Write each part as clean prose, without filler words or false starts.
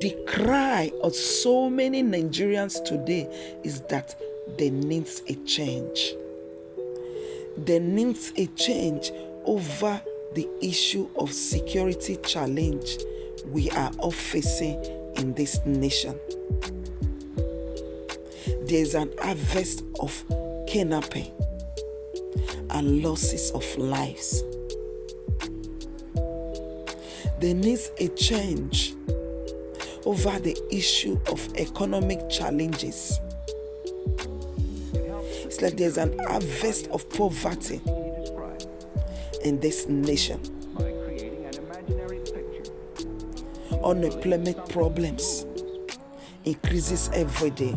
The cry of so many Nigerians today is that there needs a change. There needs a change over the issue of security challenge we are all facing in this nation. There's an harvest of kidnapping and losses of lives. There needs a change over the issue of economic challenges. It's like there's an harvest of poverty in this nation. Unemployment problems increases every day.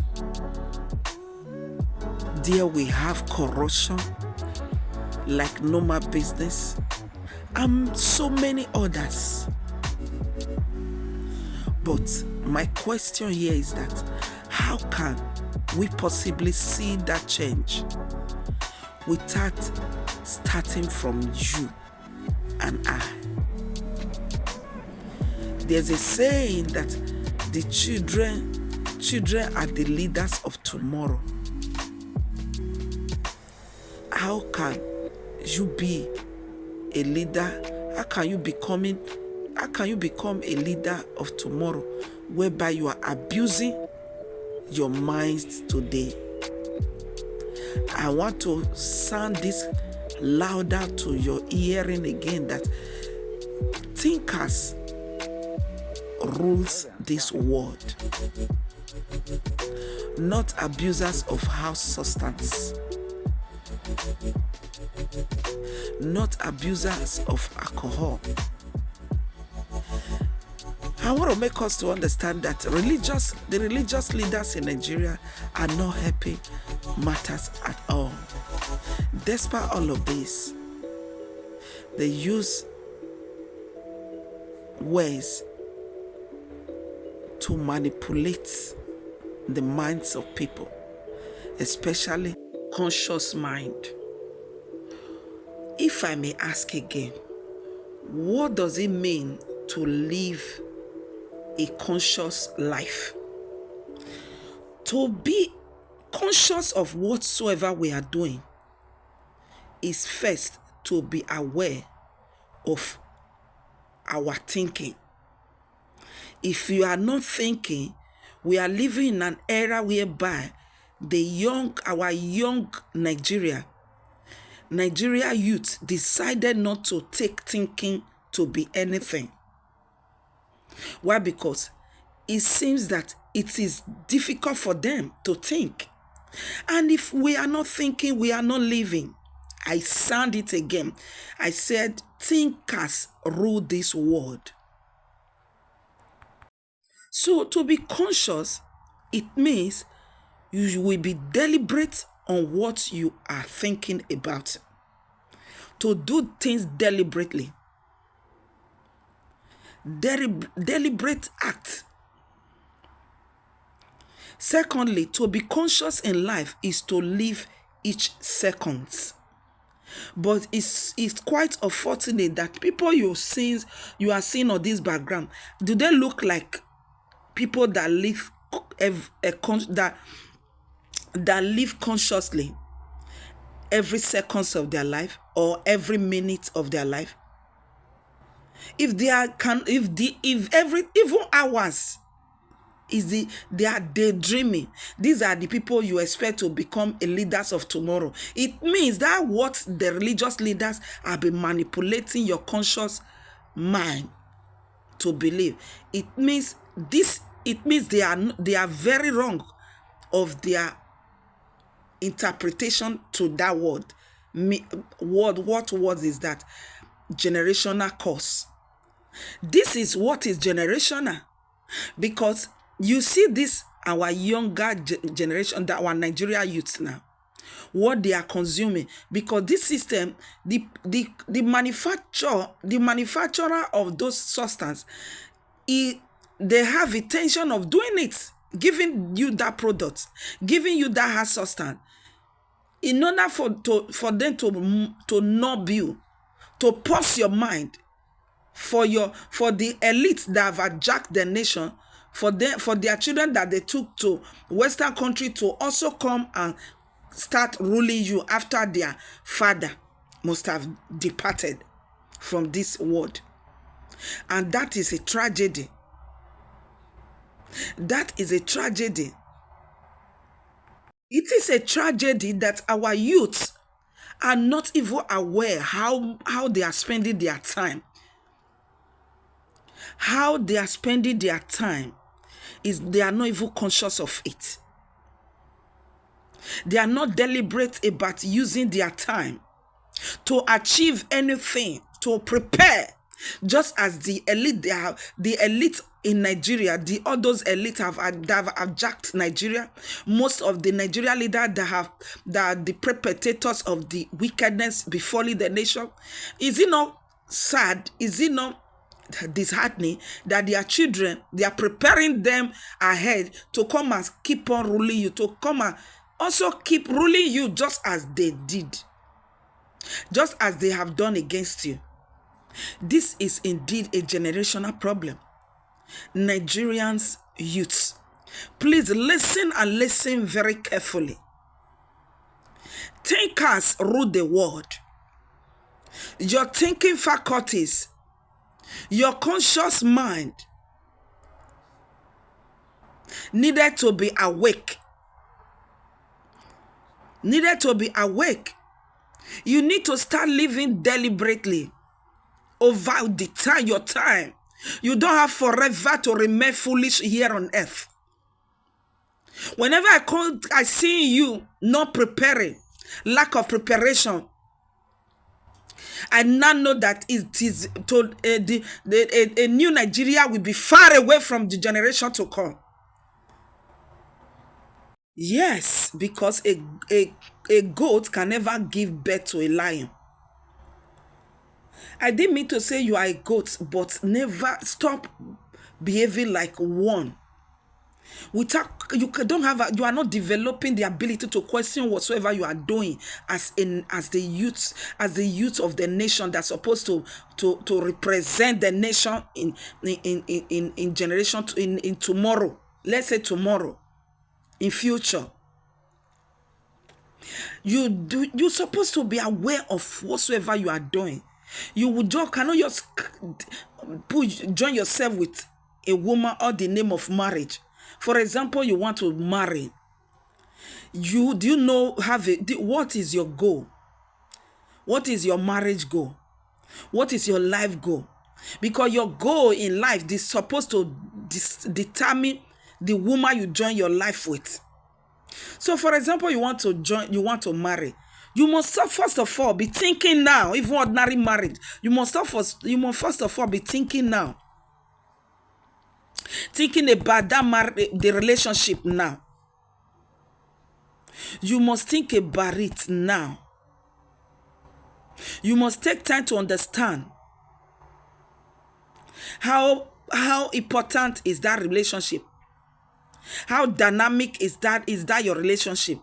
There we have corruption like normal business and so many others. But my question here is that how can we possibly see that change without starting from you and I? There's a saying that the children are the leaders of tomorrow. How can you be a leader? How can you become a leader of tomorrow whereby you are abusing your minds today? I want to sound this louder to your hearing again, that thinkers rules this world, not abusers of house substance, not abusers of alcohol. I want to make us to understand that the religious leaders in Nigeria are not helping matters at all. Despite all of this, they use ways to manipulate the minds of people, especially conscious mind. If I may ask again, what does it mean to live a conscious life? To be conscious of whatsoever we are doing is first to be aware of our thinking. If you are not thinking, we are living in an era whereby our young Nigeria youth decided not to take thinking to be anything. Why? Because it seems that it is difficult for them to think. And if we are not thinking, we are not living. I sound it again. I said, thinkers rule this world. So to be conscious, it means you will be deliberate on what you are thinking about. To do things deliberately. Deliberate act. Secondly, to be conscious in life is to live each second. But it's quite unfortunate that people you are seeing on this background, do they look like people that live that live consciously every seconds of their life or every minute of their life? If they are even hours they are daydreaming, these are the people you expect to become a leaders of tomorrow. It means that what the religious leaders have been manipulating your conscious mind to believe. It means they are very wrong of their interpretation to that word. What word is that? Generational curse. This is what is generational, because you see this our younger generation, that our Nigeria youths now, what they are consuming, because this system, the manufacturer of those substances, they have intention of doing it, giving you that product, giving you that hard substance, in order for them to nub you, to pause your mind, for the elite that have hijacked the nation for their children that they took to Western country to also come and start ruling you after their father must have departed from this world. And that is a tragedy. That is a tragedy. It is a tragedy that our youth are not even aware how they are spending their time. How they are spending their time is they are not even conscious of it. They are not deliberate about using their time to achieve anything, to prepare. Just as the elite in Nigeria, all those elite have jacked Nigeria. Most of the Nigeria leaders that are the perpetrators of the wickedness befalling the nation. Is it not sad? Is it not disheartening that their children, they are preparing them ahead to come and keep on ruling you, to come and also keep ruling you just as they did, just as they have done against you? This is indeed a generational problem. Nigerians youths, please listen and listen very carefully. Thinkers rule the world. Your thinking faculties, your conscious mind needed to be awake. Needed to be awake. You need to start living deliberately over the time, your time. You don't have forever to remain foolish here on earth. Whenever I see you not preparing, lack of preparation, I now know that it is a new Nigeria will be far away from the generation to come. Yes, because a goat can never give birth to a lion. I didn't mean to say you are a goat, but never stop behaving like one. You are not developing the ability to question whatsoever you are doing as the youth of the nation that's supposed to represent the nation in generation in tomorrow. Let's say tomorrow, in future. You're supposed to be aware of whatsoever you are doing. Cannot just join yourself with a woman or the name of marriage. For example, you want to marry. Do you know what is your goal? What is your marriage goal? What is your life goal? Because your goal in life is supposed to determine the woman you join your life with. So, for example, you want to marry. You must first of all be thinking now. Even ordinary marriage, you must first of all be thinking now. Thinking about the relationship now. You must think about it now. You must take time to understand how important is that relationship. How dynamic is that your relationship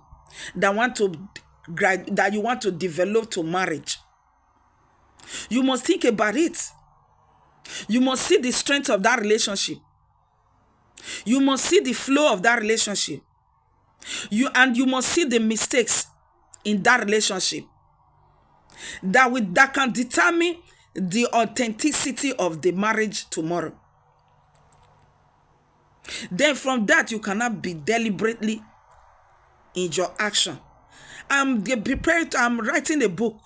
that you want to develop to marriage. You must think about it. You must see the strength of that relationship. You must see the flow of that relationship. You must see the mistakes in that relationship that can determine the authenticity of the marriage tomorrow. Then from that, you cannot be deliberately in your action. I'm writing a book.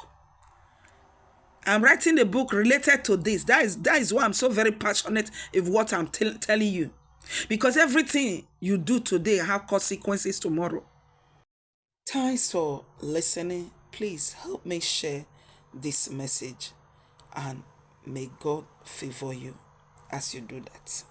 I'm writing a book related to this. That is why I'm so very passionate of what I'm telling you. Because everything you do today have consequences tomorrow. Thanks for listening. Please help me share this message, and may God favor you as you do that.